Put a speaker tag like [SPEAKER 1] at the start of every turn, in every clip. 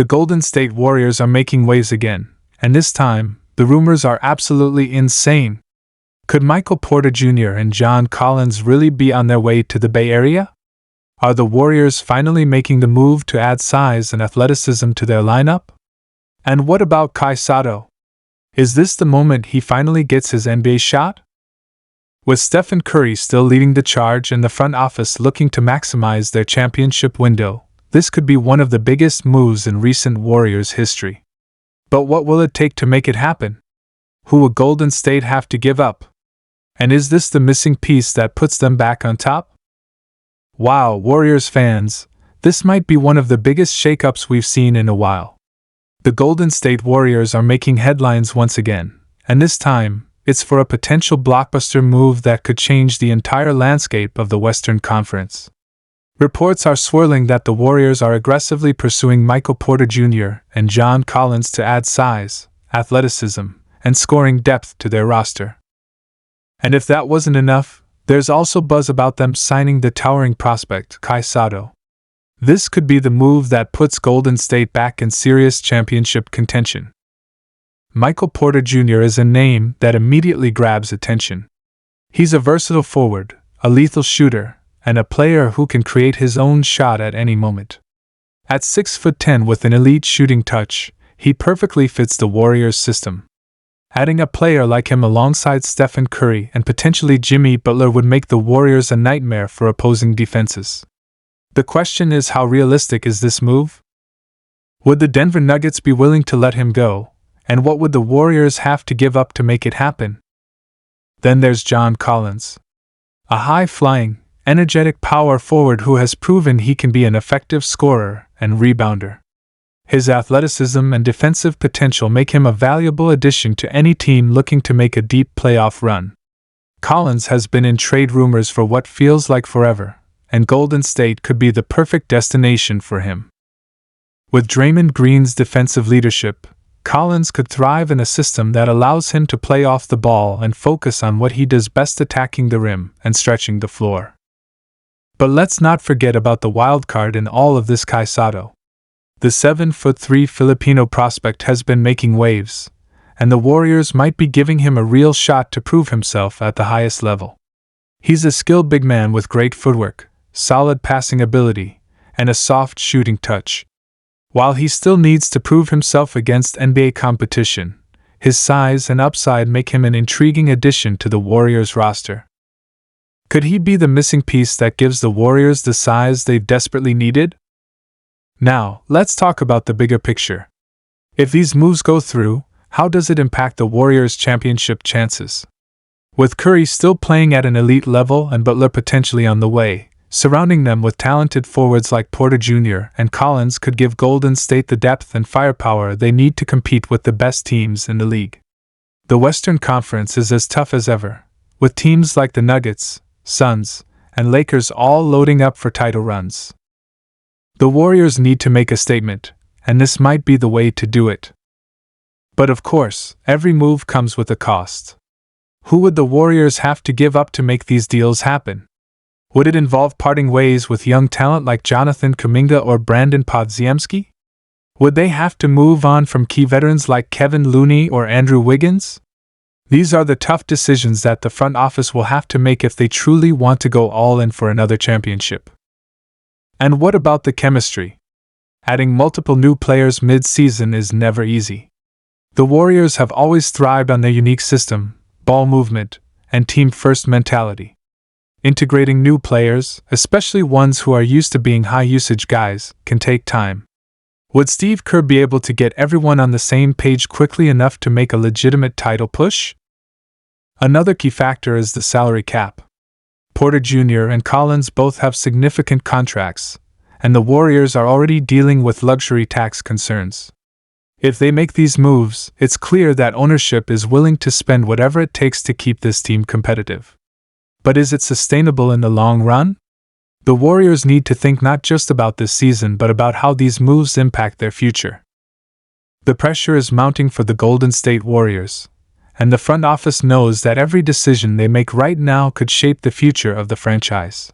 [SPEAKER 1] The Golden State Warriors are making waves again, and this time, the rumors are absolutely insane. Could Michael Porter Jr. and John Collins really be on their way to the Bay Area? Are the Warriors finally making the move to add size and athleticism to their lineup? And what about Kai Sotto? Is this the moment he finally gets his NBA shot? With Stephen Curry still leading the charge and the front office looking to maximize their championship window, this could be one of the biggest moves in recent Warriors history. But what will it take to make it happen? Who will Golden State have to give up? And is this the missing piece that puts them back on top? Wow, Warriors fans, this might be one of the biggest shakeups we've seen in a while. The Golden State Warriors are making headlines once again, and this time, it's for a potential blockbuster move that could change the entire landscape of the Western Conference. Reports are swirling that the Warriors are aggressively pursuing Michael Porter Jr. and John Collins to add size, athleticism, and scoring depth to their roster. And if that wasn't enough, there's also buzz about them signing the towering prospect Kai Sotto. This could be the move that puts Golden State back in serious championship contention. Michael Porter Jr. is a name that immediately grabs attention. He's a versatile forward, a lethal shooter, and a player who can create his own shot at any moment. At 6'10" with an elite shooting touch, he perfectly fits the Warriors' system. Adding a player like him alongside Stephen Curry and potentially Jimmy Butler would make the Warriors a nightmare for opposing defenses. The question is, how realistic is this move? Would the Denver Nuggets be willing to let him go, and what would the Warriors have to give up to make it happen? Then there's John Collins, a high-flying, energetic power forward who has proven he can be an effective scorer and rebounder. His athleticism and defensive potential make him a valuable addition to any team looking to make a deep playoff run. Collins has been in trade rumors for what feels like forever, and Golden State could be the perfect destination for him. With Draymond Green's defensive leadership, Collins could thrive in a system that allows him to play off the ball and focus on what he does best, attacking the rim and stretching the floor. But let's not forget about the wild card in all of this, Kai Sotto. The 7'3" Filipino prospect has been making waves, and the Warriors might be giving him a real shot to prove himself at the highest level. He's a skilled big man with great footwork, solid passing ability, and a soft shooting touch. While he still needs to prove himself against NBA competition, his size and upside make him an intriguing addition to the Warriors roster. Could he be the missing piece that gives the Warriors the size they've desperately needed? Now, let's talk about the bigger picture. If these moves go through, how does it impact the Warriors' championship chances? With Curry still playing at an elite level and Butler potentially on the way, surrounding them with talented forwards like Porter Jr. and Collins could give Golden State the depth and firepower they need to compete with the best teams in the league. The Western Conference is as tough as ever, with teams like the Nuggets, Suns, and Lakers all loading up for title runs. The Warriors need to make a statement, and this might be the way to do it. But of course, every move comes with a cost. Who would the Warriors have to give up to make these deals happen? Would it involve parting ways with young talent like Jonathan Kuminga or Brandon Podziemski? Would they have to move on from key veterans like Kevin Looney or Andrew Wiggins? These are the tough decisions that the front office will have to make if they truly want to go all in for another championship. And what about the chemistry? Adding multiple new players mid-season is never easy. The Warriors have always thrived on their unique system, ball movement, and team-first mentality. Integrating new players, especially ones who are used to being high-usage guys, can take time. Would Steve Kerr be able to get everyone on the same page quickly enough to make a legitimate title push? Another key factor is the salary cap. Porter Jr. and Collins both have significant contracts, and the Warriors are already dealing with luxury tax concerns. If they make these moves, it's clear that ownership is willing to spend whatever it takes to keep this team competitive. But is it sustainable in the long run? The Warriors need to think not just about this season but about how these moves impact their future. The pressure is mounting for the Golden State Warriors, and the front office knows that every decision they make right now could shape the future of the franchise.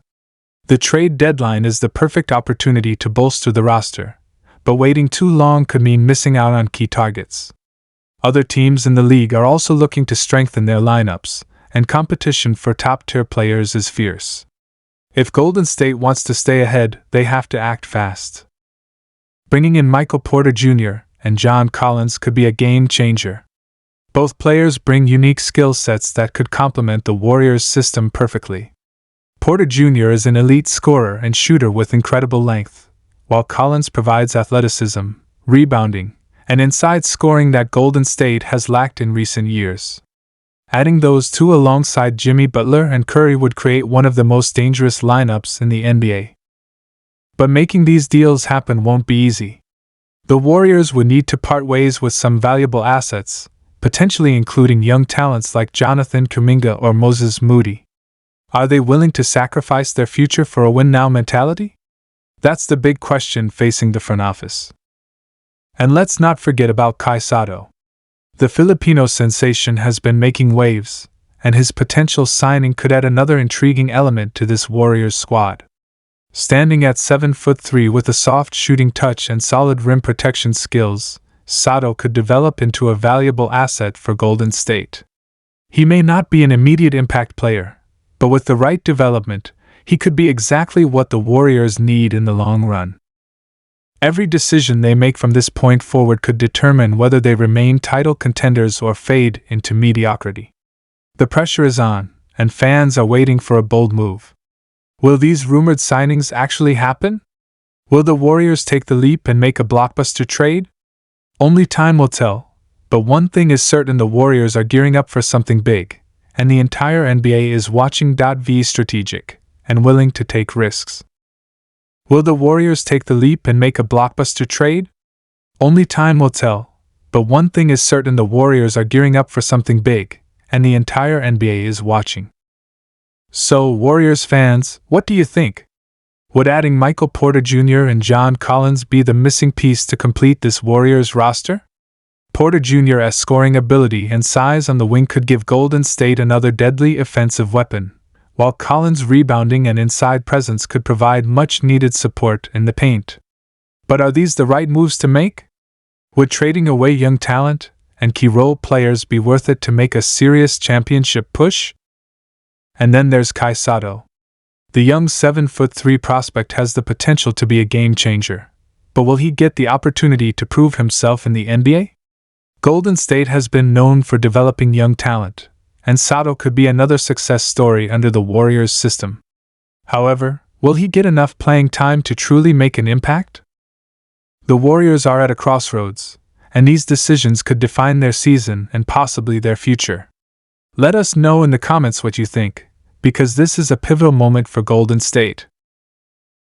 [SPEAKER 1] The trade deadline is the perfect opportunity to bolster the roster, but waiting too long could mean missing out on key targets. Other teams in the league are also looking to strengthen their lineups, and competition for top-tier players is fierce. If Golden State wants to stay ahead, they have to act fast. Bringing in Michael Porter Jr. and John Collins could be a game changer. Both players bring unique skill sets that could complement the Warriors' system perfectly. Porter Jr. is an elite scorer and shooter with incredible length, while Collins provides athleticism, rebounding, and inside scoring that Golden State has lacked in recent years. Adding those two alongside Jimmy Butler and Curry would create one of the most dangerous lineups in the NBA. But making these deals happen won't be easy. The Warriors would need to part ways with some valuable assets, potentially including young talents like Jonathan Kuminga or Moses Moody. Are they willing to sacrifice their future for a win-now mentality? That's the big question facing the front office. And let's not forget about Kai Sotto. The Filipino sensation has been making waves, and his potential signing could add another intriguing element to this Warriors squad. Standing at 7'3" with a soft shooting touch and solid rim protection skills, Sotto could develop into a valuable asset for Golden State. He may not be an immediate impact player, but with the right development, he could be exactly what the Warriors need in the long run. Every decision they make from this point forward could determine whether they remain title contenders or fade into mediocrity. The pressure is on, and fans are waiting for a bold move. Will these rumored signings actually happen? Will the Warriors take the leap and make a blockbuster trade? Only time will tell, but one thing is certain: the Warriors are gearing up for something big, and the entire NBA is watching. V strategic and willing to take risks. Will the Warriors take the leap and make a blockbuster trade? Only time will tell, but one thing is certain: the Warriors are gearing up for something big, and the entire NBA is watching. So, Warriors fans, what do you think? Would adding Michael Porter Jr. and John Collins be the missing piece to complete this Warriors roster? Porter Jr.'s scoring ability and size on the wing could give Golden State another deadly offensive weapon, while Collins' rebounding and inside presence could provide much-needed support in the paint. But are these the right moves to make? Would trading away young talent and key role players be worth it to make a serious championship push? And then there's Kai Sotto. The young 7'3" prospect has the potential to be a game-changer, but will he get the opportunity to prove himself in the NBA? Golden State has been known for developing young talent, and Sotto could be another success story under the Warriors system. However, will he get enough playing time to truly make an impact? The Warriors are at a crossroads, and these decisions could define their season and possibly their future. Let us know in the comments what you think, because this is a pivotal moment for Golden State.